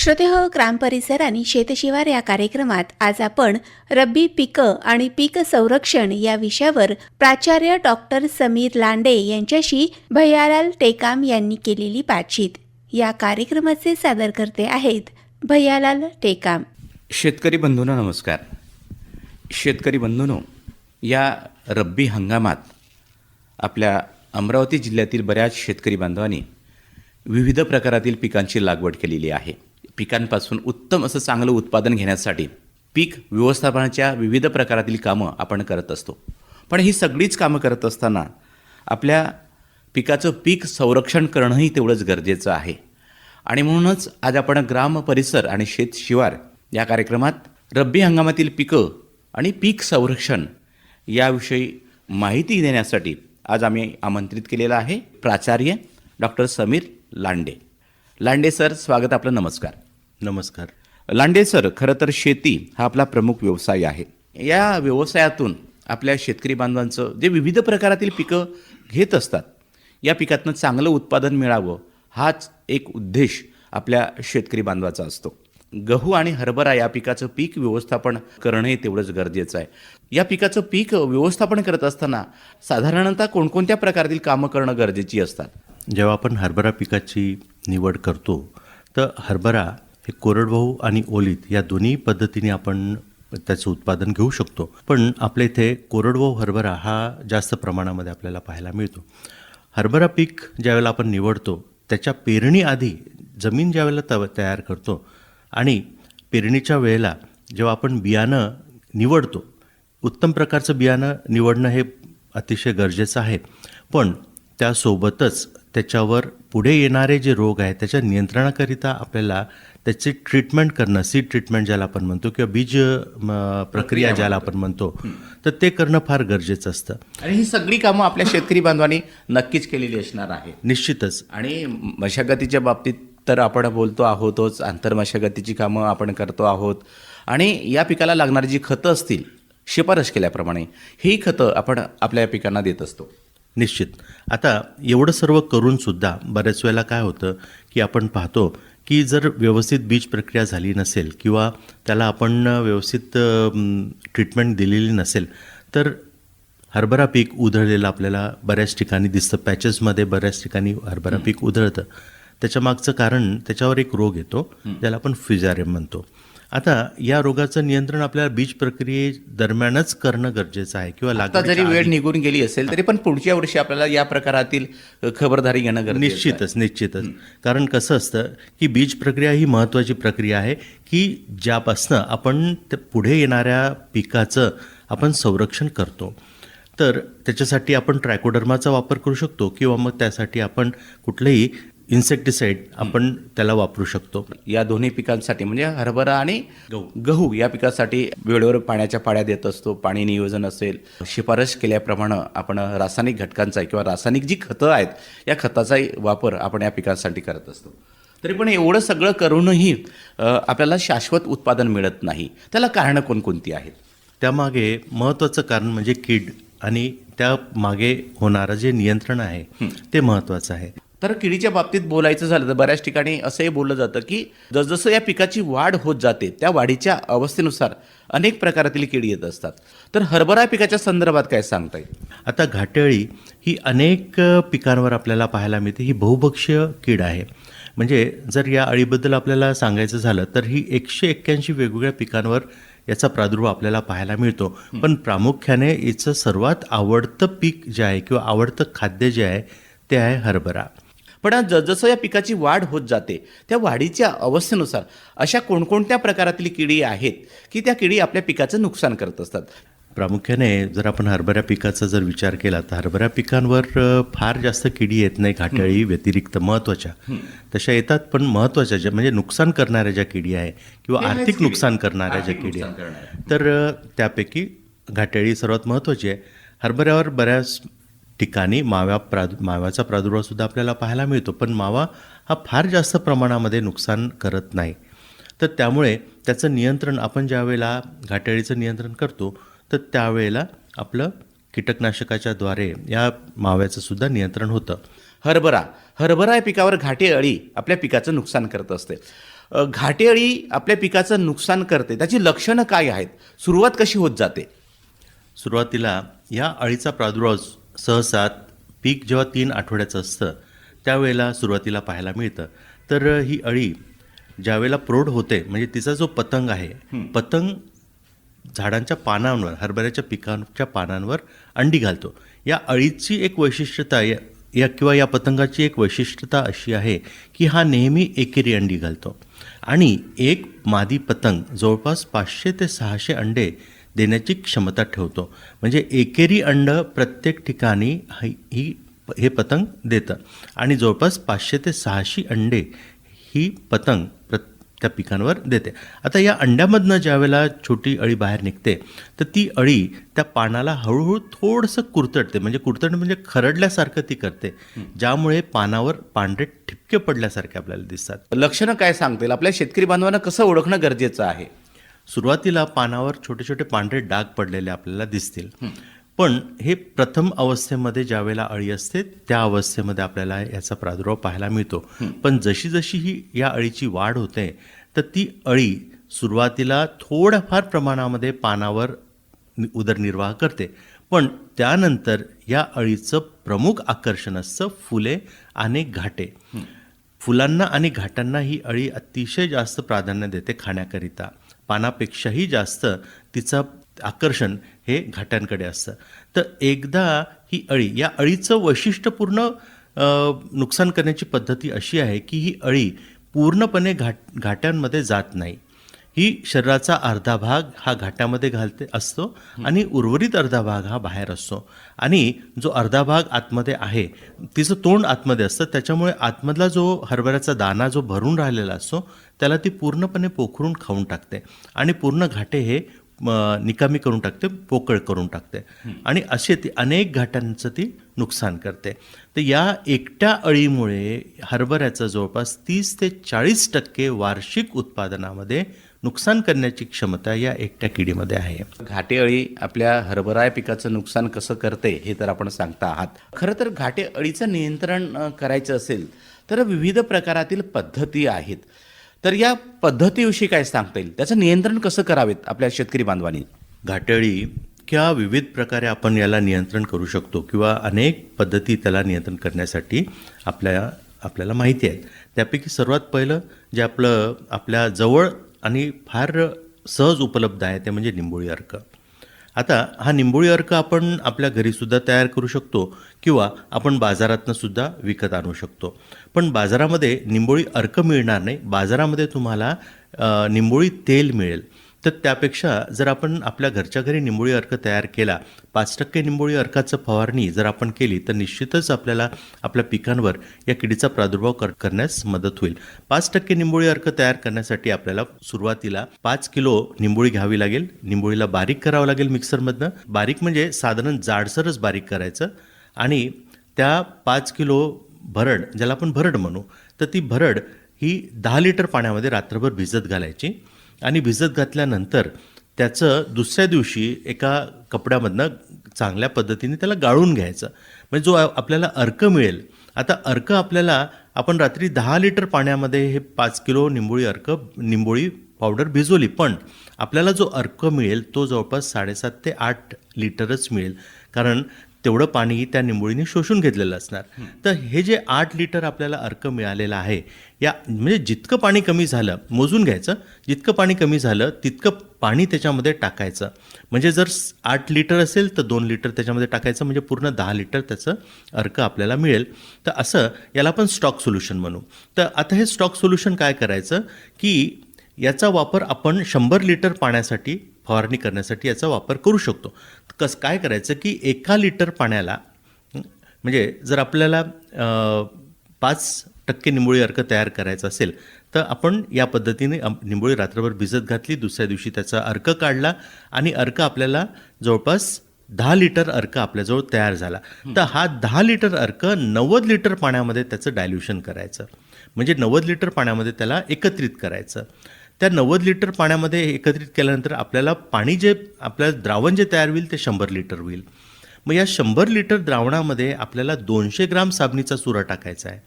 श्रोतेहो, ग्राम परिसर आणि शेतशिवार या कार्यक्रमात आज आपण रब्बी पिकं आणि पीक संरक्षण या विषयावर प्राचार्य डॉक्टर समीर लांडे यांच्याशी भैयालाल टेकाम यांनी केलेली बातचीत. या कार्यक्रमाचे सादरकर्ते आहेत भैयालाल टेकाम. शेतकरी बंधूंनो नमस्कार. शेतकरी बंधूंनो, या रब्बी हंगामात आपल्या अमरावती जिल्ह्यातील बऱ्याच शेतकरी बांधवांनी विविध प्रकारातील पिकांची लागवड केलेली आहे. पिकांपासून उत्तम असं चांगलं उत्पादन घेण्यासाठी पीक व्यवस्थापनाच्या विविध प्रकारातील कामं आपण करत असतो. पण ही सगळीच कामं करत असताना आपल्या पिकाचं पीक संरक्षण करणंही तेवढंच गरजेचं आहे. आणि म्हणूनच आज आपण ग्राम परिसर आणि शेत शिवार या कार्यक्रमात रब्बी हंगामातील पिकं आणि पीक संरक्षण याविषयी माहिती देण्यासाठी आज आम्ही आमंत्रित केलेलं आहे प्राचार्य डॉक्टर समीर लांडे. लांडे सर, स्वागत आपलं. नमस्कार. नमस्कार. लांडे सर, खरं तर शेती हा आपला प्रमुख व्यवसाय आहे. या व्यवसायातून आपल्या शेतकरी बांधवांचं जे विविध प्रकारातील पिकं घेत असतात, या पिकातनं चांगलं उत्पादन मिळावं हाच एक उद्देश आपल्या शेतकरी बांधवाचा असतो. गहू आणि हरभरा या पिकाचं पीक व्यवस्थापन करणंही तेवढंच गरजेचं आहे. या पिकाचं पीक व्यवस्थापन करत असताना साधारणतः कोणकोणत्या प्रकारातील कामं करणं गरजेची असतात? जेव्हा आपण हरभरा पिकाची निवड करतो तर हरभरा हे कोरडवाहू आणि ओलीत या दोन्ही पद्धतीने आपण त्याचं उत्पादन घेऊ शकतो. पण आपल्या इथे कोरडवाहू हरभरा हा जास्त प्रमाणामध्ये आपल्याला पाहायला मिळतो. हरभरा पीक ज्यावेळेला आपण निवडतो त्याच्या पेरणीआधी जमीन ज्यावेळेला तयार करतो आणि पेरणीच्या वेळेला जेव्हा आपण बियाणं निवडतो, उत्तम प्रकारचं बियाणं निवडणं हे अतिशय गरजेचं आहे. पण त्यासोबतच त्याच्यावर पुढे येणारे जे रोग आहेत त्याच्या नियंत्रणाकरिता आपल्याला त्याची ट्रीटमेंट करणं, सीड ट्रीटमेंट ज्याला आपण म्हणतो किंवा बीज प्रक्रिया ज्याला आपण म्हणतो, तर ते करणं फार गरजेचं असतं. आणि ही सगळी कामं आपल्या शेतकरी बांधवांनी नक्कीच केलेली असणार आहे. निश्चितच. आणि मशागतीच्या बाबतीत तर आपण बोलतो आहोतच, आंतरमशागतीची कामं आपण करतो आहोत. आणि या पिकाला लागणारी जी खतं असतील, शिफारस केल्याप्रमाणे ही खतं आपण आपल्या पिकांना देत असतो. निश्चित. आता एवढं सर्व करूनसुद्धा बऱ्याच वेळेला काय होतं की आपण पाहतो की जर व्यवस्थित बीज प्रक्रिया झाली नसेल किंवा त्याला आपण व्यवस्थित ट्रीटमेंट दिलेली नसेल तर हरभरा पीक उधळलेलं आपल्याला बऱ्याच ठिकाणी दिसतं. पॅचेसमध्ये बऱ्याच ठिकाणी हरभरा पीक उधळतं. त्याच्या मागचं कारण त्याच्यावर एक रोग येतो ज्याला आपण फिजारियम म्हणतो. आता या रोगाचं नियंत्रण आपल्याला बीज प्रक्रियेदरम्यानच करणं गरजेचं आहे किंवा आता जरी वेळ निघून गेली असेल तरी पण पुढच्या वर्षी आपल्याला या प्रकारातील खबरदारी घेणं गरजेचं आहे. निश्चितच. कारण कसं असतं की बीज प्रक्रिया ही महत्त्वाची प्रक्रिया आहे की ज्यापासनं आपण पुढे येणाऱ्या पिकाचं आपण संरक्षण करतो. तर त्याच्यासाठी आपण ट्रायकोडर्माचा वापर करू शकतो किंवा मग त्यासाठी आपण कुठलंही इन्सेक्टिसाइड आपण त्याला वापरू शकतो. या दोन्ही पिकांसाठी म्हणजे हरभरा आणि गहू या पिकासाठी वेळेवर पाण्याच्या पाड्या देत असतो. पाणी नियोजन असेल, शिफारस केल्याप्रमाणे आपण रासायनिक घटकांचा किंवा रासायनिक जी खतं आहेत या खताचाही वापर आपण या पिकांसाठी करत असतो. तरी पण एवढं सगळं करूनही आपल्याला शाश्वत उत्पादन मिळत नाही. त्याला कारणं कोणकोणती आहेत? त्यामागे महत्त्वाचं कारण म्हणजे कीड आणि त्या मागे होणारं जे नियंत्रण आहे ते महत्त्वाचं आहे. तर किडीच्या बाबतीत बोलायचं झालं तर बऱ्याच ठिकाणी असंही बोललं जातं की जसजसं या पिकाची वाढ होत जाते त्या वाढीच्या अवस्थेनुसार अनेक प्रकारातील किडी येत असतात. तर हरभरा पिकाच्या संदर्भात काय सांगता येईल? आता घाटेअळी ही अनेक पिकांवर आपल्याला पाहायला मिळते. ही बहुभक्षीय कीड आहे. म्हणजे जर या अळीबद्दल आपल्याला सांगायचं झालं तर ही 181 वेगवेगळ्या पिकांवर याचा प्रादुर्भाव आपल्याला पाहायला मिळतो. पण प्रामुख्याने याचं सर्वात आवडतं पीक जे आहे किंवा आवडतं खाद्य जे आहे ते आहे हरभरा. पण जसं या पिकाची वाढ होत जाते त्या वाढीच्या अवस्थेनुसार अशा कोणकोणत्या प्रकारातील किडी आहेत की त्या किडी आपल्या पिकाचं नुकसान करत असतात? प्रामुख्याने जर आपण हरभरा पिकाचा जर विचार केला तर हरभरा पिकांवर फार जास्त किडी येत नाही घाटेअळी व्यतिरिक्त. महत्त्वाच्या तशा येतात, पण महत्त्वाच्या ज्या म्हणजे नुकसान करणाऱ्या ज्या किडी आहे किंवा आर्थिक नुकसान करणाऱ्या ज्या किडी आहे तर त्यापैकी घाटेअळी सर्वात महत्त्वाची आहे. हरभऱ्यावर बऱ्याच ठिकाणी माव्याचा प्रादुर्भावसुद्धा आपल्याला पाहायला मिळतो. पण मावा हा फार जास्त प्रमाणामध्ये नुकसान करत नाही. तर त्यामुळे त्याचं नियंत्रण आपण ज्यावेळेला घाटेअळीचं नियंत्रण करतो तर त्यावेळेला आपलं कीटकनाशकाच्या द्वारे या माव्याचं सुद्धा नियंत्रण होतं. हरभरा या पिकावर घाटे अळी आपल्या पिकाचं नुकसान करत असते. घाटे अळी आपल्या पिकाचं नुकसान करते, त्याची लक्षणं काय आहेत, सुरुवात कशी होत जाते? सुरुवातीला या अळीचा प्रादुर्भाव सहसा पीक जेव्हा 3 आठवड्याचं असतं त्यावेळेला सुरुवातीला पाहायला मिळतं. तर ही अळी ज्यावेळेला प्रौढ होते, म्हणजे तिचा जो पतंग आहे, पतंग झाडांच्या पानांवर, हरभऱ्याच्या पिकांच्या पानांवर अंडी घालतो. या अळीची एक वैशिष्ट्यता या पतंगाची एक वैशिष्ट्यता अशी आहे की हा नेहमी एकेरी अंडी घालतो आणि एक मादी पतंग जवळपास 500 ते 600 अंडे देण्याची क्षमता ठेवतो. म्हणजे एकेरी अंड प्रत्येक ठिकाणी हे पतंग देतं आणि जवळपास 500 ते 600 अंडे ही पतंग त्या पिकांवर देते. आता या अंड्यामधनं ज्यावेळेला छोटी अळी बाहेर निघते तर ती अळी त्या पानाला हळूहळू थोडंसं कुरतडते. म्हणजे खरडल्यासारखं ती करते, ज्यामुळे पानावर पांढरे ठिपके पडल्यासारखे आपल्याला दिसतात. लक्षणं काय सांगता येईल? आपल्या शेतकरी बांधवांना कसं ओळखणं गरजेचं आहे? सुरुवातीला पानावर छोटे छोटे पांढरे डाग पडलेले आपल्याला दिसतील, पण हे प्रथम अवस्थेमध्ये ज्यावेळेला अळी असते त्या अवस्थेमध्ये आपल्याला याचा प्रादुर्भाव पाहायला मिळतो. पण जशी जशी ही या अळीची वाढ होते तर ती अळी सुरुवातीला थोड्याफार प्रमाणामध्ये पानावर उदरनिर्वाह करते, पण त्यानंतर या अळीचं प्रमुख आकर्षण असतं फुले आणि घाटे. फुलांना आणि घाटांना ही अळी अतिशय जास्त प्राधान्य देते खाण्याकरिता. पानापेक्षाही जास्त तिचं आकर्षण हे घाट्यांकडे असतं. तर एकदा ही अळी, या अळीचं वैशिष्ट्यपूर्ण नुकसान करण्याची पद्धती अशी आहे की ही अळी पूर्णपणे घाट्यांमध्ये जात नाही. ही शरीराचा अर्धा भाग हा घाट्यामध्ये घालते असतो आणि उर्वरित अर्धा भाग हा बाहेर असतो. आणि जो अर्धा भाग आतमध्ये आहे तिचं तोंड आतमध्ये असतं, त्याच्यामुळे आतमधला जो हरभऱ्याचा दाणा जो भरून राहिलेला असतो त्याला ती पूर्णपणे पोखरून खाऊन टाकते आणि पूर्ण घाटे हे निकामी करून टाकते, पोकळ करून टाकते आणि असे ती अनेक घाटांचं ती नुकसान करते. तर या एकट्या अळीमुळे हरभऱ्याचं जवळपास 30 ते 40% वार्षिक उत्पादनामध्ये नुकसान करण्याची क्षमता या एकट्या किडीमध्ये आहे. घाटे अळी आपल्या हरभरा पिकाचं नुकसान कसं करते हे तर आपण सांगता आहात. खरं तर घाटे अळीचं नियंत्रण करायचं असेल तर विविध प्रकारातील पद्धती आहेत. तर या पद्धतीविषयी काय सांगता येईल? त्याचं नियंत्रण कसं करावेत आपल्या शेतकरी बांधवांनी? घाटेअळी किंवा विविध प्रकारे आपण याला नियंत्रण करू शकतो किंवा अनेक पद्धती त्याला नियंत्रण करण्यासाठी आपल्याला माहिती आहेत. त्यापैकी सर्वात पहिलं जे आपल्या जवळ आणि फार सहज उपलब्ध आहे ते म्हणजे निंबोळी अर्क. आता हा निंबोळी अर्क आपण आपल्या घरीसुद्धा तयार करू शकतो किंवा आपण बाजारातनं सुद्धा विकत आणू शकतो. पण बाजारामध्ये निंबोळी अर्क मिळणार नाही, बाजारामध्ये तुम्हाला निंबोळी तेल मिळेल. तर त्यापेक्षा जर आपण आपल्या घरच्या घरी निंबोळी अर्क तयार केला, 5% निंबोळी अर्काचं फवारणी जर आपण केली तर निश्चितच आपल्याला आपल्या पिकांवर या किडीचा प्रादुर्भाव करण्यास मदत होईल. 5% निंबोळी अर्क तयार करण्यासाठी आपल्याला सुरुवातीला 5 किलो निंबोळी घ्यावी लागेल. निंबोळीला बारीक करावं लागेल मिक्सरमधनं. बारीक म्हणजे साधारण जाडसरच बारीक करायचं आणि त्या 5 किलो भरड, ज्याला आपण भरड म्हणू, तर ती भरड ही 10 लिटर पाण्यामध्ये रात्रभर भिजत घालायची आणि भिजत घातल्यानंतर त्याचं दुसऱ्या दिवशी एका कपड्यामधनं चांगल्या पद्धतीने त्याला गाळून घ्यायचं. म्हणजे जो आपल्याला अर्क मिळेल, आता अर्क आपण रात्री 10 लिटर पाण्यामध्ये हे 5 किलो निंबोळी पावडर भिजवली, पण आपल्याला जो अर्क मिळेल तो जवळपास 7.5 ते 8 लिटरच मिळेल, कारण तेवढं पाणी त्या निंबोळीने शोषून घेतलेलं असणार. तर हे जे 8 लिटर आपल्याला अर्क मिळालेलं आहे, म्हणजे जितकं पाणी कमी झालं मोजून घ्यायचं, जितकं पाणी कमी झालं तितकं पाणी त्याच्यामध्ये टाकायचं. म्हणजे जर 8 लिटर असेल तर 2 लिटर त्याच्यामध्ये टाकायचं, म्हणजे पूर्ण 10 लिटर त्याचं अर्क आपल्याला मिळेल. तर असं याला आपण स्टॉक सोल्युशन म्हणू. तर आता हे स्टॉक सोल्युशन काय करायचं की याचा वापर आपण 100 लिटर पाण्यासाठी फवारणी करण्यासाठी याचा वापर करू शकतो. काय करायचं की 1 लिटर पाण्याला, म्हणजे जर आपल्याला 5% निंबोळी अर्क तयार करायचा असेल तर आपण या पद्धतीने निंबोळी रात्रभर भिजत घातली, दुसऱ्या दिवशी त्याचा अर्क काढला आणि अर्क आपल्याला जवळपास 10 लिटर अर्क आपल्याजवळ तयार झाला. तर हा 10 लिटर अर्क 90 लिटर पाण्यामध्ये त्याचं डायल्युशन करायचं, म्हणजे 90 लिटर पाण्यामध्ये त्याला एकत्रित करायचं. त्या 90 लिटर पाण्यामध्ये एकत्रित केल्यानंतर आपल्याला द्रावण जे तयार होईल ते 100 लिटर होईल. मग या 100 लिटर द्रावणामध्ये आपल्याला 200 ग्राम साबणीचा चुरा टाकायचा आहे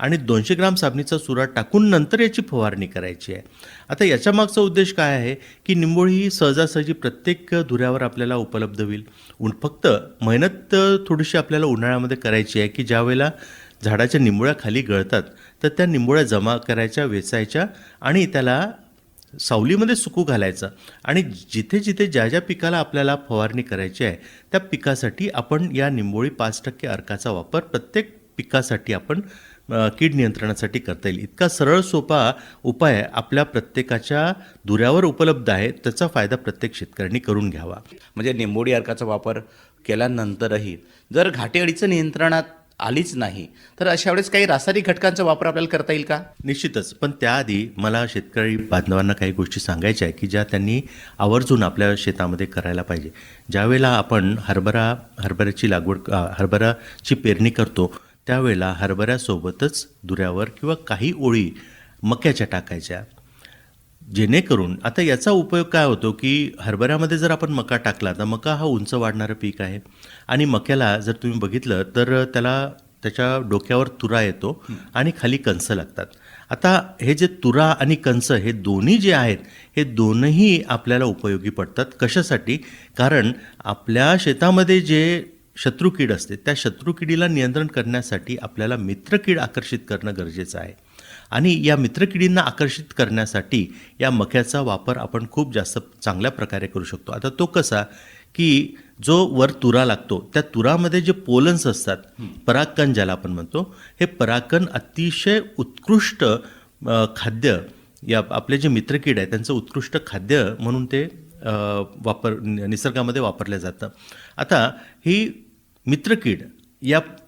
आणि 200 ग्राम साबणीचा चुरा टाकून नंतर याची फवारणी करायची आहे. आता याच्या मागचा उद्देश काय आहे की निंबोळी ही सहजासहजी प्रत्येक धुऱ्यावर आपल्याला उपलब्ध होईल. फक्त मेहनत थोडीशी आपल्याला उन्हाळ्यामध्ये करायची आहे की ज्या वेळेला झाडाच्या निंबोळ्या खाली गळतात तर त्या निंबोळ्या जमा करायच्या, वेचायच्या आणि त्याला सावलीमध्ये सुकू घालायचं आणि जिथे जिथे ज्या ज्या पिकाला आपल्याला फवारणी करायची आहे त्या पिकासाठी आपण या निंबोळी 5% अर्काचा वापर प्रत्येक पिकासाठी आपण कीड नियंत्रणासाठी करता येईल. इतका सरळ सोपा उपाय आपल्या प्रत्येकाच्या धुऱ्यावर उपलब्ध आहे. त्याचा फायदा प्रत्येक शेतकऱ्यांनी करून घ्यावा. म्हणजे निंबोडी अर्काचा वापर केल्यानंतरही जर घाटे अळीचं नियंत्रणात आलीच नाही तर अशा वेळेस काही रासायनिक घटकांचा वापर आपल्याला करता येईल का? निश्चितच. पण त्याआधी मला शेतकरी बांधवांना काही गोष्टी सांगायच्या आहे की ज्या त्यांनी आवर्जून आपल्या शेतामध्ये करायला पाहिजे. ज्यावेळेला आपण हरभऱ्याची हरभऱ्याची पेरणी करतो त्यावेळेला हरभऱ्यासोबतच धुऱ्यावर किंवा काही ओळी मक्याच्या टाकायच्या, जेणेकरून आता याचा उपयोग काय होतो की हरभऱ्यामध्ये जर आपण मका टाकला तर मका हा उंच वाढणारं पीक आहे आणि मक्याला जर तुम्ही बघितलं तर त्याच्या डोक्यावर तुरा येतो आणि खाली कंस लागतात. आता हे जे तुरा आणि कंस हे दोन्ही जे आहेत हे दोनही आपल्याला उपयोगी पडतात. कशासाठी? कारण आपल्या शेतामध्ये जे शत्रुकीड असते त्या शत्रुकिडीला नियंत्रण करण्यासाठी आपल्याला मित्रकीड आकर्षित करणं गरजेचं आहे आणि या मित्रकिडींना आकर्षित करण्यासाठी या मक्याचा वापर आपण खूप जास्त चांगल्या प्रकारे करू शकतो. आता तो कसा की जो वर तुरा लागतो त्या तुरामध्ये जे पोलन्स असतात, परागकण ज्याला आपण म्हणतो, हे परागकण अतिशय उत्कृष्ट खाद्य या आपले जे मित्रकीड आहे त्यांचं उत्कृष्ट खाद्य म्हणून ते निसर्गामध्ये वापरलं जातं. आता ही मित्रकीड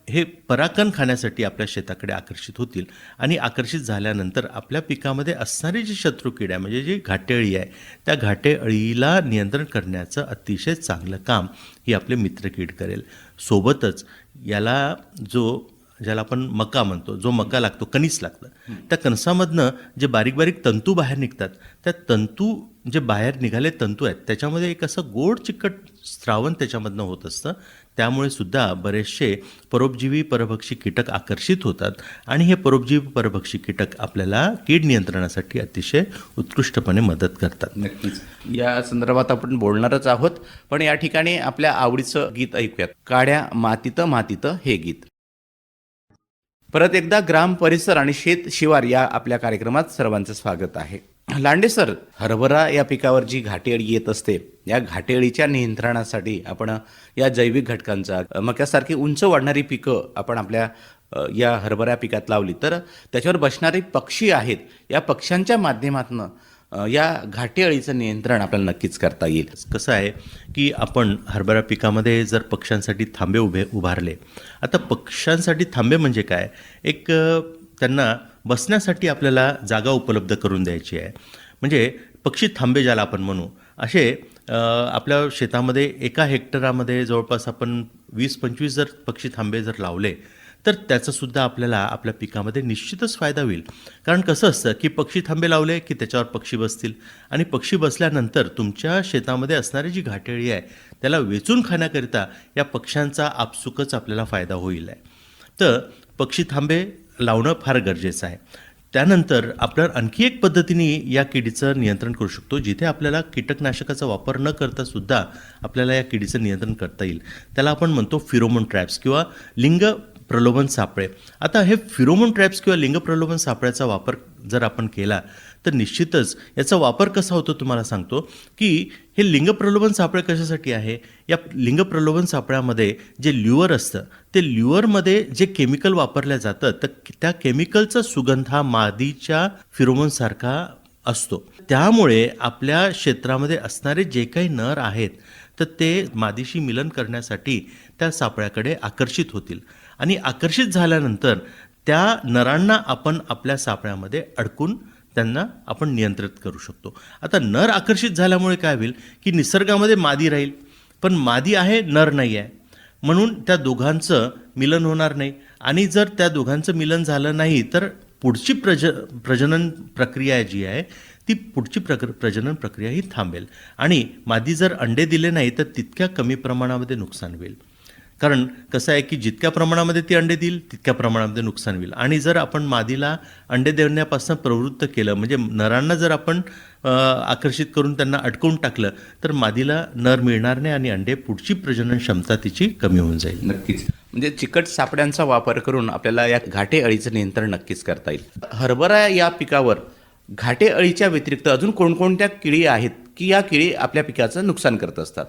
हे परागकण खाण्यासाठी आपल्या शेताकडे आकर्षित होतील आणि आकर्षित झाल्यानंतर आपल्या पिकामध्ये असणारी जी शत्रुकीड आहे म्हणजे जी घाटे अळी आहे त्या घाटे अळीला नियंत्रण करण्याचं अतिशय चांगलं काम ही आपले मित्रकीड करेल. सोबतच याला ज्याला आपण मका म्हणतो, जो मका लागतो, कणीस लागतं, त्या कणसामधनं जे बारीक बारीक तंतू बाहेर निघतात त्या तंतू जे बाहेर निघाले तंतू आहेत त्याच्यामध्ये एक असं गोड चिकट स्रावण त्याच्यामधनं होत असतं. त्यामुळे सुद्धा बरेचसे परोपजीवी परभक्षी कीटक आकर्षित होतात आणि हे परोपजीवी परभक्षी कीटक आपल्याला कीड नियंत्रणासाठी अतिशय उत्कृष्टपणे मदत करतात. नक्कीच या संदर्भात आपण बोलणारच आहोत, पण या ठिकाणी आपल्या आवडीचं गीत ऐकूयात. काड्या मातीत मातीत हे गीत. परत एकदा ग्राम परिसर आणि शेत शिवार या आपल्या कार्यक्रमात सर्वांचं स्वागत आहे. लांडे सर, हरभरा या पिकावर जी घाटे अळी येत असते या घाटे अळीच्या नियंत्रणासाठी आपण या जैविक घटकांचा मक्यासारखी उंच वाढणारी पिकं आपण आपल्या या हरभरा पिकात लावली तर त्याच्यावर बसणारे पक्षी आहेत या पक्ष्यांच्या माध्यमातून या घाटे अळीचं नियंत्रण आपल्याला नक्कीच करता येईल. कसं आहे की आपण हरभरा पिकामध्ये जर पक्ष्यांसाठी थांबे उभारले. आता पक्ष्यांसाठी थांबे म्हणजे काय? एक त्यांना बसण्यासाठी आपल्याला जागा उपलब्ध करून द्यायची आहे. म्हणजे पक्षी थांबे ज्याला आपण म्हणू, असे आपल्या शेतामध्ये एका हेक्टरामध्ये जवळपास आपण 20-25 जर पक्षी थांबे जर लावले तर त्याचासुद्धा आपल्याला आपल्या पिकामध्ये निश्चितच फायदा होईल. कारण कसं असतं की पक्षी थांबे लावले की त्याच्यावर पक्षी बसतील आणि पक्षी बसल्यानंतर तुमच्या शेतामध्ये असणारी जी घाटेळी आहे त्याला वेचून खाण्याकरिता या पक्ष्यांचा आपसुकच आपल्याला फायदा होईल आहे. तर पक्षी थांबे लावणं फार गरजेचं आहे. त्यानंतर आपण आणखी एक पद्धतीने या किडीचं नियंत्रण करू शकतो, जिथे आपल्याला कीटकनाशकाचा वापर न करता सुद्धा आपल्याला या किडीचं नियंत्रण करता येईल. त्याला आपण म्हणतो फिरोमोन ट्रॅप्स किंवा लिंग प्रलोभन सापळे. आता हे फिरोमोन ट्रॅप्स किंवा लिंग प्रलोभन सापळ्याचा वापर जर आपण केला तर निश्चितच याचा वापर कसा होतो तुम्हाला सांगतो की हे लिंग प्रलोभन सापळे कशासाठी आहे. या लिंग प्रलोभन सापळ्यामध्ये जे ल्युअर असतं ते ल्युअरमध्ये जे केमिकल वापरलं जातं तर त्या केमिकलचा सुगंध हा मादीच्या फिरोमोनसारखा असतो. त्यामुळे आपल्या क्षेत्रामध्ये असणारे जे काही नर आहेत तर ते मादीशी मिलन करण्यासाठी त्या सापळ्याकडे आकर्षित होतील आणि आकर्षित झाल्यानंतर त्या नरांना आपण आपल्या सापळ्यामध्ये अडकून त्यांना आपण नियंत्रित करू शकतो. आता नर आकर्षित झाल्यामुळे काय होईल की निसर्गामध्ये मादी राहील, पण मादी आहे, नर नाही आहे, म्हणून त्या दोघांचं मिलन होणार नाही आणि जर त्या दोघांचं मिलन झालं नाही तर पुढची प्रजनन प्रक्रिया जी आहे ती पुढची प्रजनन प्रक्रिया ही थांबेल आणि मादी जर अंडे दिले नाही तर तितक्या कमी प्रमाणामध्ये नुकसान होईल. कारण कसं आहे की जितक्या प्रमाणामध्ये ती अंडे देईल तितक्या प्रमाणामध्ये नुकसान होईल. आणि जर आपण मादीला अंडे देण्यापासून प्रवृत्त केलं, म्हणजे नरांना जर आपण आकर्षित करून त्यांना अडकवून टाकलं, तर मादीला नर मिळणार नाही आणि अंडे पुढची प्रजनन क्षमता तिची कमी होऊन जाईल. नक्कीच. म्हणजे चिकट सापड्यांचा वापर करून आपल्याला या घाटे अळीचं नियंत्रण नक्कीच करता येईल. हरभरा या पिकावर घाटे अळीच्या व्यतिरिक्त अजून कोणकोणत्या किडी आहेत की या किडी आपल्या पिकाचं नुकसान करत असतात?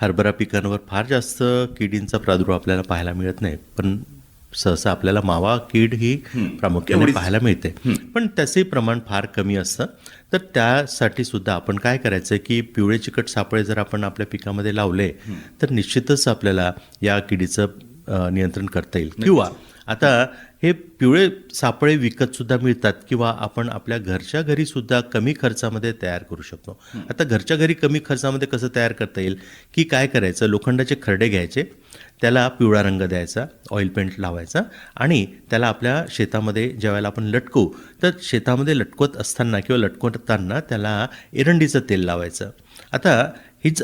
हरभरा पिकांवर फार जास्त किडींचा प्रादुर्भाव आपल्याला पाहायला मिळत नाही, पण सहसा आपल्याला मावा कीड ही प्रामुख्याने एवढीच. पाहायला मिळते, पण त्याचे प्रमाण फार कमी असतं. तर त्यासाठी सुद्धा आपण काय करायचं की पिवळे चिकट सापळे जर आपण आपल्या पिकामध्ये लावले तर निश्चितच आपल्याला या किडीचं नियंत्रण करता येईल. किंवा आता हे पिवळे सापळे विकत सुद्धा मिळतात किंवा आपण आपल्या घरच्या घरी सुद्धा कमी खर्चामध्ये तयार करू शकतो. आता घरच्या घरी कमी खर्चामध्ये कसं तयार करता येईल की काय करायचं, लोखंडाचे खरडे घ्यायचे, त्याला पिवळा रंग द्यायचा, ऑइल पेंट लावायचा आणि त्याला आपल्या शेतामध्ये ज्यावेळेला आपण लटकवू तर शेतामध्ये लटकवत असताना किंवा लटकवताना त्याला एरंडीचं तेल लावायचं. आता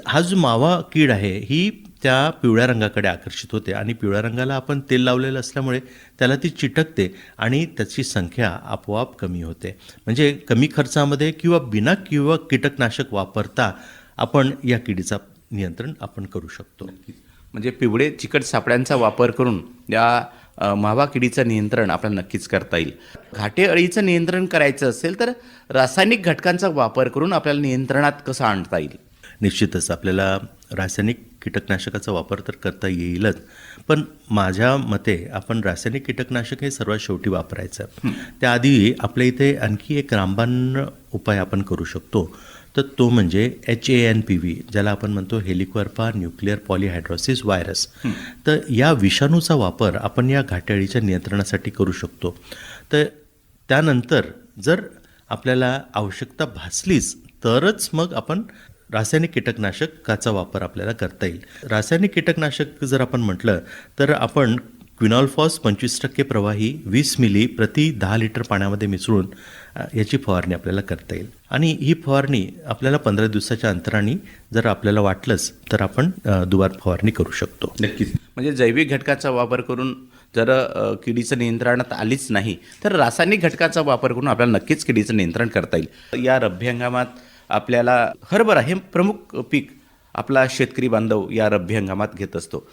हा जो मावा कीड आहे ही त्या पिवळ्या रंगाकडे आकर्षित होते आणि पिवळ्या रंगाला आपण तेल लावलेलं असल्यामुळे त्याला ती चिटकते आणि त्याची संख्या आपोआप कमी होते. म्हणजे कमी खर्चामध्ये किंवा कीटकनाशक वापरता आपण या किडीचा नियंत्रण आपण करू शकतो. म्हणजे पिवळे चिकट सापड्यांचा वापर करून या मावा किडीचं नियंत्रण आपल्याला नक्कीच करता येईल. घाटे अळीचं नियंत्रण करायचं असेल तर रासायनिक घटकांचा वापर करून आपल्याला नियंत्रणात कसं आणता येईल? निश्चितच आपल्याला रासायनिक कीटकनाशकाचा वापर तर करता येईलच, पण माझ्या मते आपण रासायनिक कीटकनाशक हे सर्वात शेवटी वापरायचं. त्याआधी आपल्या इथे आणखी एक रामबाण उपाय आपण करू शकतो, तर तो म्हणजे HANPV, ज्याला आपण म्हणतो हेलिक्वर्पा न्यूक्लिअर पॉलीहायड्रोसिस व्हायरस. तर या विषाणूचा वापर आपण या घाटेअळीच्या नियंत्रणासाठी करू शकतो. तर त्यानंतर जर आपल्याला आवश्यकता भासलीच तरच मग आपण रासायनिक कीटकनाशकाचा वापर आपल्याला करता येईल. रासायनिक कीटकनाशक जर आपण म्हटलं तर आपण क्विनॉलफॉस 25% प्रवाही 20 मिली प्रति 10 लिटर पाण्यामध्ये मिसळून याची फवारणी आपल्याला करता येईल. आणि ही फवारणी आपल्याला 15 दिवसाच्या अंतराने जर आपल्याला वाटलंच तर आपण दुबार फवारणी करू शकतो. नक्कीच. म्हणजे जैविक घटकाचा वापर करून जर किडीचं नियंत्रणात आलीच नाही तर रासायनिक घटकाचा वापर करून आपल्याला नक्कीच किडीचं नियंत्रण करता येईल. या रब्बी हंगामात आपल्याला हरभरा हे प्रमुख पीक आपला शेतकरी बांधव या रब्बी हंगामात घेत असतो.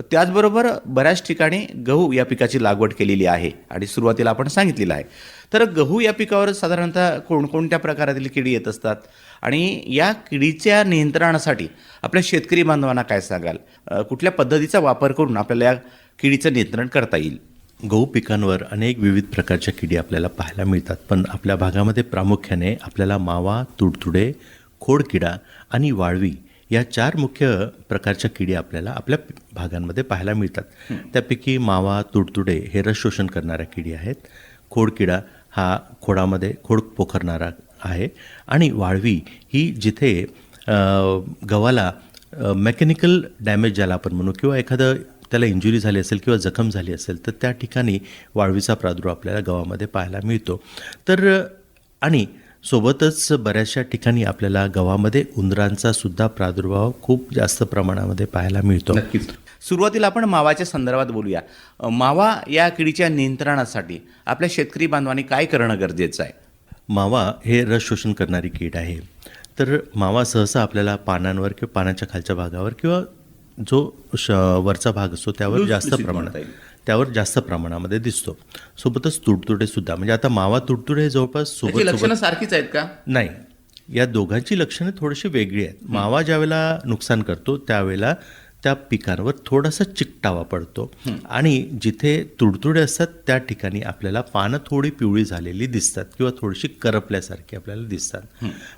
त्याचबरोबर बऱ्याच ठिकाणी गहू या पिकाची लागवड केलेली आहे आणि सुरुवातीला आपण सांगितलेलं आहे. तर गहू या पिकावर साधारणतः कोणकोणत्या प्रकारातील किडी येत असतात आणि या किडीच्या नियंत्रणासाठी आपल्या शेतकरी बांधवांना काय सांगाल? कुठल्या पद्धतीचा वापर करून आपल्याला या किडीचं नियंत्रण करता येईल? गहू पिकांवर अनेक विविध प्रकारच्या किडी आपल्याला पाहायला मिळतात, पण आपल्या भागामध्ये प्रामुख्याने आपल्याला मावा, तुडतुडे, खोडकिडा आणि वाळवी या 4 मुख्य प्रकारच्या किडी आपल्याला आपल्या भागांमध्ये पाहायला मिळतात. त्यापैकी मावा, तुडतुडे हे रस शोषण करणाऱ्या किडी आहेत. खोडकिडा हा खोडामध्ये खोड पोखरणारा आहे आणि वाळवी ही जिथे गव्हाला मेकॅनिकल डॅमेज ज्याला आपण म्हणू किंवा एखादं त्याला इंजुरी झाली असेल किंवा जखम झाली असेल तर त्या ठिकाणी वाळवीचा प्रादुर्भाव आपल्याला गव्हामध्ये पाहायला मिळतो. तर आणि सोबतच बऱ्याचशा ठिकाणी आपल्याला गव्हामध्ये उंदरांचा सुद्धा प्रादुर्भाव खूप जास्त प्रमाणामध्ये पाहायला मिळतो. नक्कीच. सुरुवातीला आपण मावाच्या संदर्भात बोलूया. मावा या किडीच्या नियंत्रणासाठी आपल्या शेतकरी बांधवांनी काय करणं गरजेचं आहे? मावा हे रस शोषण करणारी कीड आहे. तर मावा सहसा आपल्याला पानांवर किंवा पानाच्या खालच्या भागावर किंवा जो वरचा भाग असतो त्यावर जास्त प्रमाणामध्ये दिसतो. सोबतच तुडतुडे सुद्धा, म्हणजे आता मावा तुडतुडे जवळपास लक्षणं सारखीच आहेत का? नाही, या दोघांची लक्षणे थोडीशी वेगळी आहेत. मावा ज्यावेळेला नुकसान करतो त्यावेळेला त्या पिकांवर थोडासा चिकटावा पडतो आणि जिथे तुडतुडे असतात त्या ठिकाणी आपल्याला पानं थोडी पिवळी झालेली दिसतात किंवा थोडीशी करपल्यासारखी आपल्याला दिसतात.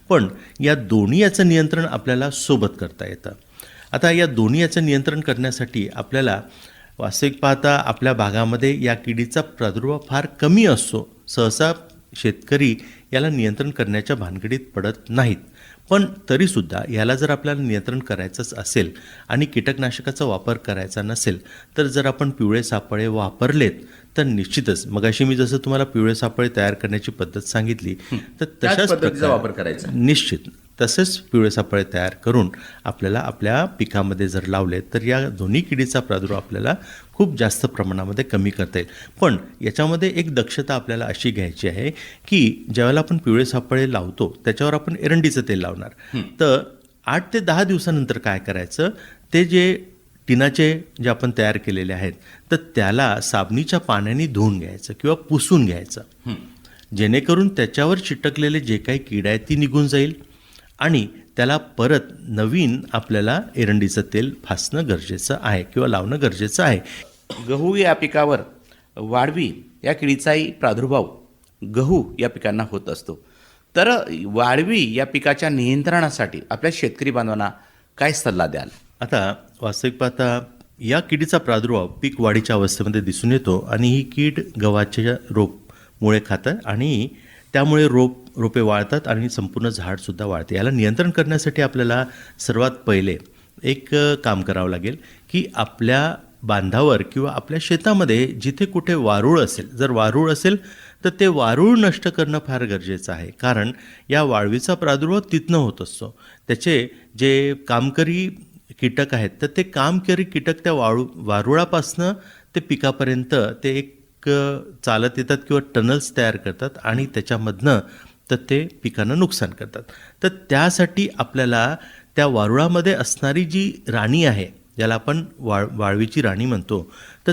पण या दोन्ही याचं नियंत्रण आपल्याला सोबत करता येतं. आता या दोन्ही याचं नियंत्रण करण्यासाठी आपल्याला वास्तविक पाहता आपल्या भागामध्ये या किडीचा प्रादुर्भाव फार कमी असतो. सहसा शेतकरी याला नियंत्रण करण्याच्या भानगडीत पडत नाहीत, पण तरीसुद्धा याला जर आपल्याला नियंत्रण करायचंच असेल आणि कीटकनाशकाचा वापर करायचा नसेल तर जर आपण पिवळे सापळे वापरलेत तर निश्चितच, मगाशी मी जसं तुम्हाला पिवळे सापळे तयार करण्याची पद्धत सांगितली तर तशाच पद्धतीचा वापर करायचा. निश्चित तसेच पिवळे सापळे तयार करून आपल्याला आपल्या पिकामध्ये जर लावले तर या दोन्ही किडीचा प्रादुर्भाव आपल्याला खूप जास्त प्रमाणामध्ये कमी करता येईल. पण याच्यामध्ये एक दक्षता आपल्याला अशी घ्यायची आहे की ज्यावेळेला आपण पिवळे सापळे लावतो त्याच्यावर आपण एरंडीचं तेल लावणार, तर 8 ते 10 दिवसानंतर काय करायचं, ते जे टिनाचे जे आपण तयार केलेले आहेत तर त्याला साबणीच्या पाण्याने धुवून घ्यायचं किंवा पुसून घ्यायचं, जेणेकरून त्याच्यावर चिटकलेले जे काही कीड आहे ती निघून जाईल आणि त्याला परत नवीन आपल्याला एरंडीचं तेल फासणं गरजेचं आहे किंवा लावणं गरजेचं आहे. गहू या पिकावर वाळवी या किडीचाही प्रादुर्भाव गहू या पिकांना होत असतो. तर वाळवी या पिकाच्या नियंत्रणासाठी आपल्या शेतकरी बांधवांना काय सल्ला द्याल? आता वास्तविक पाहता या किडीचा प्रादुर्भाव पीक वाढीच्या अवस्थेमध्ये दिसून येतो आणि ही कीड गव्हाच्या मुळे खातं आणि त्यामुळे रोपे वाळतात आणि संपूर्ण झाडसुद्धा वाळते. याला नियंत्रण करण्यासाठी आपल्याला सर्वात पहिले एक काम करावं लागेल की आपल्या बांधावर किंवा आपल्या शेतामध्ये जिथे कुठे वारूळ असेल, जर वारूळ असेल तर ते वारूळ नष्ट करणं फार गरजेचं आहे, कारण या वाळवीचा प्रादुर्भाव तिथनं होत असतो. त्याचे जे कामकरी कीटक आहेत तर ते कामकरी कीटक त्या वारुळापासनं ते पिकापर्यंत ते एक चालत येतात किंवा टनल्स तयार करतात आणि त्याच्यामधनं तर ते पिकांना नुकसान करतात. तर त्यासाठी आपल्याला त्या वारुळामध्ये असणारी जी राणी आहे, ज्याला आपण वाळवीची राणी म्हणतो, तर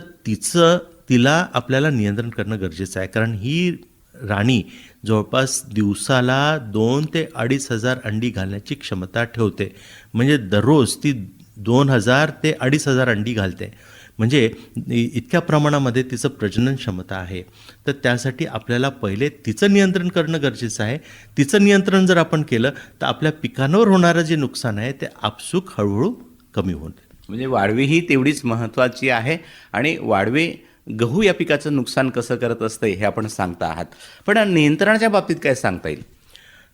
तिला आपल्याला नियंत्रण करणं गरजेचं आहे, कारण ही राणी जवळपास दिवसाला 2 ते 2,500 अंडी घालण्याची क्षमता ठेवते. म्हणजे दररोज ती 2,000 ते 2,500 अंडी घालते. म्हणजे इतक्या प्रमाणामध्ये तिचं प्रजनन क्षमता आहे. तर त्यासाठी आपल्याला पहिले तिचं नियंत्रण करणं गरजेचं आहे. तिचं नियंत्रण जर आपण केलं तर आपल्या पिकांवर होणारं जे नुकसान आहे ते आपसूक हळूहळू कमी होते. म्हणजे वाळवी ही तेवढीच महत्त्वाची आहे आणि वाळवी गहू या पिकाचं नुकसान कसं करत असते हे आपण सांगता आहात. पण नियंत्रणाच्या बाबतीत काय सांगता येईल?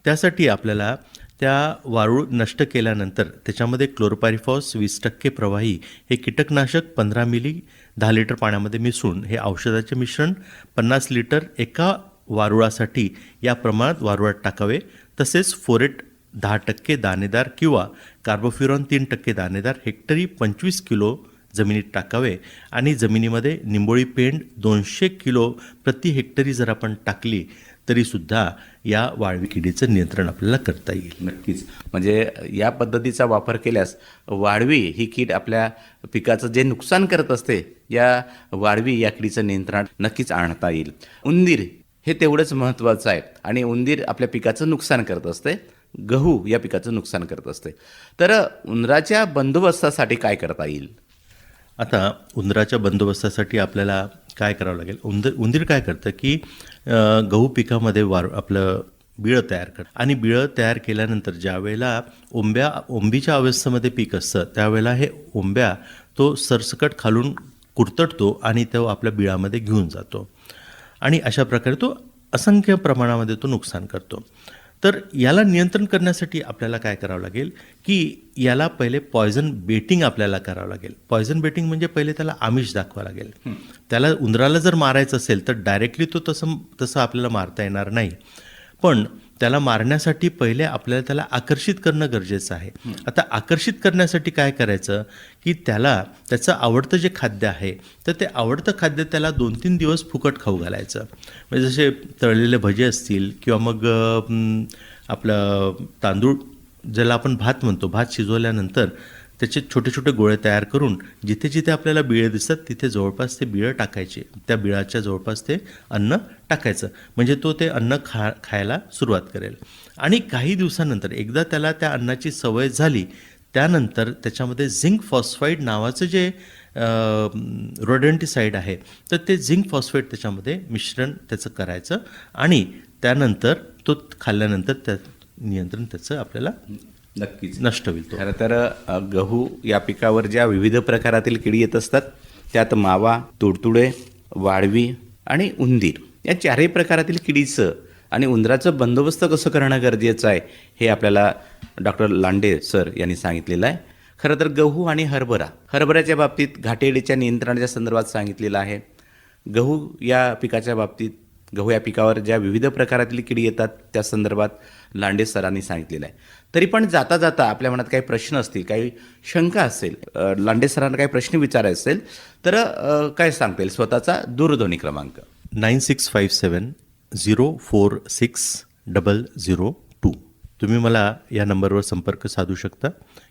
त्यासाठी आपल्याला त्या वारूळ नष्ट केल्यानंतर त्याच्यामध्ये क्लोरोपायरिफॉस 20% प्रवाही हे कीटकनाशक 15 मिली 10 लिटर पाण्यामध्ये मिसळून हे औषधाचे मिश्रण 50 लिटर एका वारुळासाठी या प्रमाणात वारुळात टाकावे. तसेच फोरेट 10% दाणेदार किंवा कार्बोफ्युरॉन 3% दाणेदार हेक्टरी 25 किलो जमिनीत टाकावे आणि जमिनीमध्ये निंबोळी पेंड 200 किलो प्रति हेक्टरी जर आपण टाकली तरीसुद्धा या वाळवी किडीचं नियंत्रण आपल्याला करता येईल. नक्कीच. म्हणजे या पद्धतीचा वापर केल्यास वाळवी ही कीड आपल्या पिकाचं जे नुकसान करत असते या वाळवी या किडीचं नियंत्रण नक्कीच आणता येईल. उंदीर हे तेवढंच महत्त्वाचं आहे आणि उंदीर आपल्या पिकाचं नुकसान करत असते, गहू या पिकाचं नुकसान करत असते. तर उंदराच्या बंदोबस्तासाठी काय करता येईल? आता उंदराच्या बंदोबस्तासाठी आपल्याला काय करावं लागेल, उंदीर काय करतं की गहू पिकामध्ये आपलं बिळं तयार करतं आणि बिळं तयार केल्यानंतर ज्या वेळेला ओंबीच्या अवस्थेमध्ये पीक असतं त्यावेळेला हे ओंब्या तो सरसकट खालून कुरतडतो आणि तो आपल्या बिळामध्ये घेऊन जातो आणि अशा प्रकारे तो असंख्य प्रमाणामध्ये तो नुकसान करतो. तर याला नियंत्रण करण्यासाठी आपल्याला काय करावं लागेल की याला पहिले पॉयझन बेटिंग आपल्याला करावं लागेल. पॉयझन बेटिंग म्हणजे पहिले त्याला आमिष दाखवावं लागेल. त्याला उंदराला जर मारायचं असेल तर डायरेक्टली तो तसं आपल्याला मारता येणार नाही, पण त्याला मारण्यासाठी पहिले आपल्याला त्याला आकर्षित करणं गरजेचं आहे. आता आकर्षित करण्यासाठी काय करायचं की त्याला त्याचं आवडतं जे खाद्य आहे तर ते आवडतं खाद्य त्याला 2-3 दिवस फुकट खाऊ घालायचं. म्हणजे जसे तळलेले भजे असतील किंवा मग आपलं तांदूळ ज्याला आपण भात म्हणतो, भात शिजवल्यानंतर त्याचे छोटे छोटे गोळे तयार करून जिथे जिथे आपल्याला बिळे दिसतात तिथे जवळपास ते बिळं टाकायचे, त्या बिळाच्या जवळपास ते अन्न टाकायचं. म्हणजे तो ते अन्न खायला सुरुवात करेल आणि काही दिवसानंतर एकदा त्याला त्या अन्नाची सवय झाली त्यानंतर त्याच्यामध्ये झिंक फॉस्फाईड नावाचं जे रोडेंटिसाईड आहे तर ते झिंक फॉस्फाईड त्याच्यामध्ये मिश्रण त्याचं करायचं आणि त्यानंतर तो खाल्ल्यानंतर त्या नियंत्रण त्याचं आपल्याला नक्कीच नष्ट होईल. खरं तर गहू या पिकावर ज्या विविध प्रकारातील किडी येत असतात त्यात मावा, तुडतुडे, वाळवी आणि उंदीर या चारही प्रकारातील किडीचं आणि उंदराचं बंदोबस्त कसं करणं गरजेचं आहे हे आपल्याला डॉक्टर लांडे सर यांनी सांगितलेलं आहे. खरं तर गहू आणि हरभऱ्याच्या बाबतीत घाटेअळीच्या नियंत्रणाच्या संदर्भात सांगितलेलं आहे. गहू या पिकाच्या बाबतीत गहू या पिकावर ज्या विविध प्रकारातील किडी येतात त्या संदर्भात लांडे सरांनी सांगितलेलं आहे. तरी पण जाता जाता आपल्या मनात काही प्रश्न असतील, काही शंका असेल, लांडे सरांना काही प्रश्न विचारायचे असेल तर काय सांगता येईल? स्वतःचा दूरध्वनी क्रमांक 9657046002. तुम्ही मला या नंबरवर संपर्क साधू शकता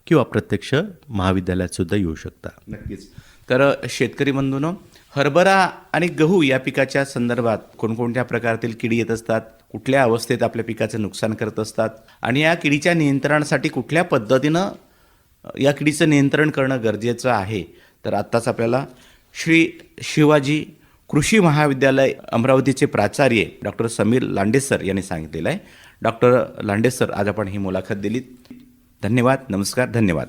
किंवा प्रत्यक्ष महाविद्यालयात सुद्धा येऊ शकता. नक्कीच. तर शेतकरी बंधूंनो, हरभरा आणि गहू या पिकाच्या संदर्भात कोणकोणत्या प्रकारातील किडी येत असतात, कुठल्या अवस्थेत आपल्या पिकाचं नुकसान करत असतात आणि या किडीच्या नियंत्रणासाठी कुठल्या पद्धतीनं या किडीचं नियंत्रण करणं गरजेचं आहे, तर आत्ताच आपल्याला श्री शिवाजी कृषी महाविद्यालय अमरावतीचे प्राचार्य डॉक्टर समीर लांडे सर यांनी सांगितलेलं आहे. डॉक्टर लांडे सर, आज आपण ही मुलाखत दिलीत. धन्यवाद. नमस्कार. धन्यवाद.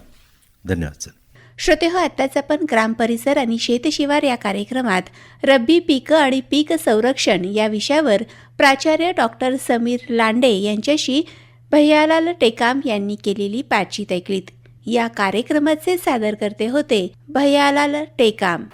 धन्यवाद सर. श्रोतेहो, आत्ताच आपण ग्राम परिसर आणि शेतशिवार या कार्यक्रमात रब्बी पिकं आणि पीक संरक्षण या विषयावर प्राचार्य डॉक्टर समीर लांडे यांच्याशी भैयालाल टेकाम यांनी केलेली बातचीत ऐकलीत. या कार्यक्रमाचे सादरकर्ते होते भैयालाल टेकाम.